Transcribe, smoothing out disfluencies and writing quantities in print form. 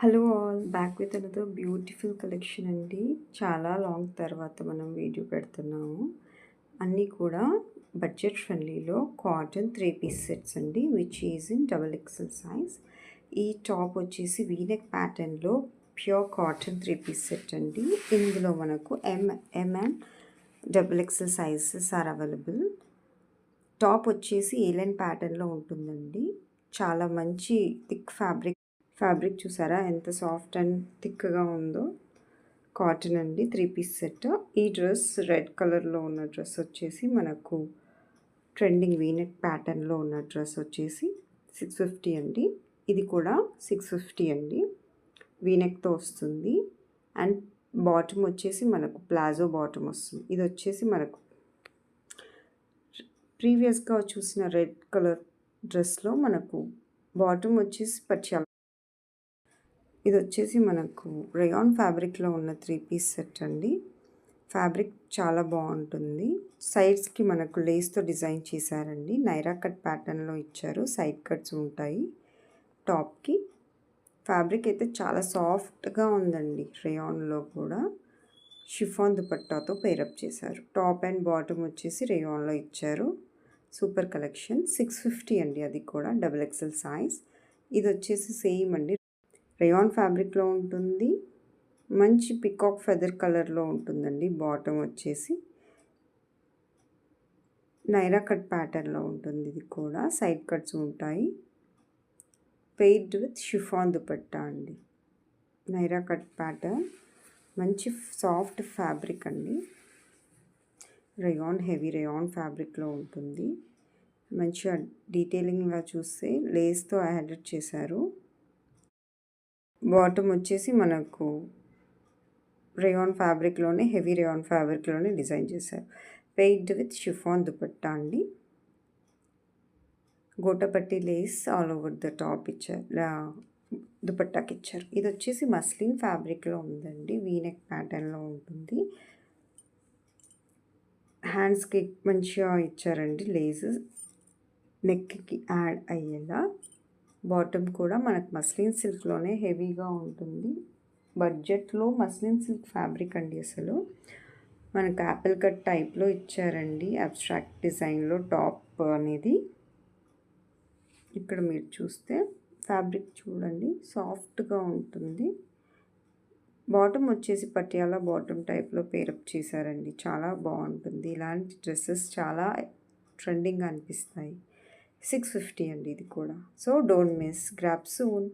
Hello all back with another beautiful collection అండి. చాలా long తర్వాత మనం వీడియో పెడుతున్నాము. అన్నీ కూడా బడ్జెట్ ఫ్రెండ్లీలో కాటన్ 3 పీస్ సెట్స్ అండి, which is in double XL size. ఈ టాప్ వచ్చేసి వీనెక్ ప్యాటర్న్లో ప్యూర్ కాటన్ 3 పీస్ సెట్ అండి. ఇందులో మనకు M and double XL sizes are available. Top వచ్చేసి ఏలైన్ ప్యాటర్న్లో ఉంటుందండి. చాలా మంచి థిక్ ఫ్యాబ్రిక్ చూసారా ఎంత సాఫ్ట్ అండ్ థిక్గా ఉందో. కాటన్ అండి, 3 పీస్ సెట్. ఈ డ్రెస్ రెడ్ కలర్లో ఉన్న డ్రెస్ వచ్చేసి మనకు ట్రెండింగ్ వీనెక్ ప్యాటర్న్లో ఉన్న డ్రెస్ వచ్చేసి 650 అండి. ఇది కూడా 650 అండి. వీనెక్తో వస్తుంది అండ్ బాటమ్ వచ్చేసి మనకు ప్లాజో బాటమ్ వస్తుంది. ఇది వచ్చేసి మనకు ప్రీవియస్గా చూసిన రెడ్ కలర్ డ్రెస్లో మనకు బాటమ్ వచ్చేసి పచ్చాల. ఇది వచ్చేసి మనకు రేయాన్ ఫ్యాబ్రిక్లో ఉన్న 3 పీస్ సెట్ అండి. ఫ్యాబ్రిక్ చాలా బాగుంటుంది. సైడ్స్కి మనకు లేస్తో డిజైన్ చేశారండి. నైరా కట్ ప్యాటర్న్లో ఇచ్చారు. సైడ్ కట్స్ ఉంటాయి టాప్కి. ఫ్యాబ్రిక్ అయితే చాలా సాఫ్ట్గా ఉందండి. రేయాన్లో కూడా షిఫాన్ దుపట్టాతో పేరప్ చేశారు. టాప్ అండ్ బాటమ్ వచ్చేసి రేయాన్లో ఇచ్చారు. Super collection. 650 అండి. అది కూడా డబుల్ ఎక్సెల్ సైజ్. ఇది వచ్చేసి సేమ్ అండి, రేయాన్ ఫ్యాబ్రిక్లో ఉంటుంది. మంచి పికాక్ ఫెదర్ కలర్లో ఉంటుందండి. బాటమ్ వచ్చేసి నైరా కట్ ప్యాటర్న్లో ఉంటుంది. ఇది కూడా సైడ్ కట్స్ ఉంటాయి. పెయిడ్ విత్ షిఫాన్ దుపట్టా అండి. నైరా కట్ ప్యాటర్న్, మంచి సాఫ్ట్ ఫ్యాబ్రిక్ అండి. రేయాన్ హెవీ రేయాన్ ఫ్యాబ్రిక్లో ఉంటుంది. మంచిగా డీటెయిలింగ్గా చూస్తే లేస్తో యాడెడ్ చేశారు. బాటమ్ వచ్చేసి మనకు రేయాన్ ఫ్యాబ్రిక్లోనే, హెవీ రేయాన్ ఫ్యాబ్రిక్లోనే డిజైన్ చేశారు. పెయిడ్ విత్ షిఫాన్ దుపట్టా అండి. గోటపట్టి lace all over the top ఇచ్చారు, దుపట్టాకి ఇచ్చారు. ఇది వచ్చేసి మస్లిన్ ఫ్యాబ్రిక్లో ఉందండి. వీనెక్ ప్యాటర్న్లో ఉంటుంది. హ్యాండ్స్కి మంచిగా ఇచ్చారండి లేస్, నెక్కి యాడ్ అయ్యేలా. బాటమ్ కూడా మనకు మస్లిన్ సిల్క్లోనే హెవీగా ఉంటుంది. బడ్జెట్లో మస్లిన్ సిల్క్ ఫ్యాబ్రిక్ అండి. అసలు మనకు యాపిల్ కట్ టైప్లో ఇచ్చారండి. అబ్స్ట్రాక్ట్ డిజైన్లో టాప్ అనేది. ఇక్కడ మీరు చూస్తే ఫ్యాబ్రిక్ చూడండి, సాఫ్ట్గా ఉంటుంది. బాటమ్ వచ్చేసి పటియాలా బాటమ్ టైప్లో పేరప్ చేశారండి. చాలా బాగుంటుంది. ఇలాంటి డ్రెస్సెస్ చాలా ట్రెండింగ్గా అనిపిస్తాయి. 650 అండి ఇది కూడా. So don't miss, grab soon.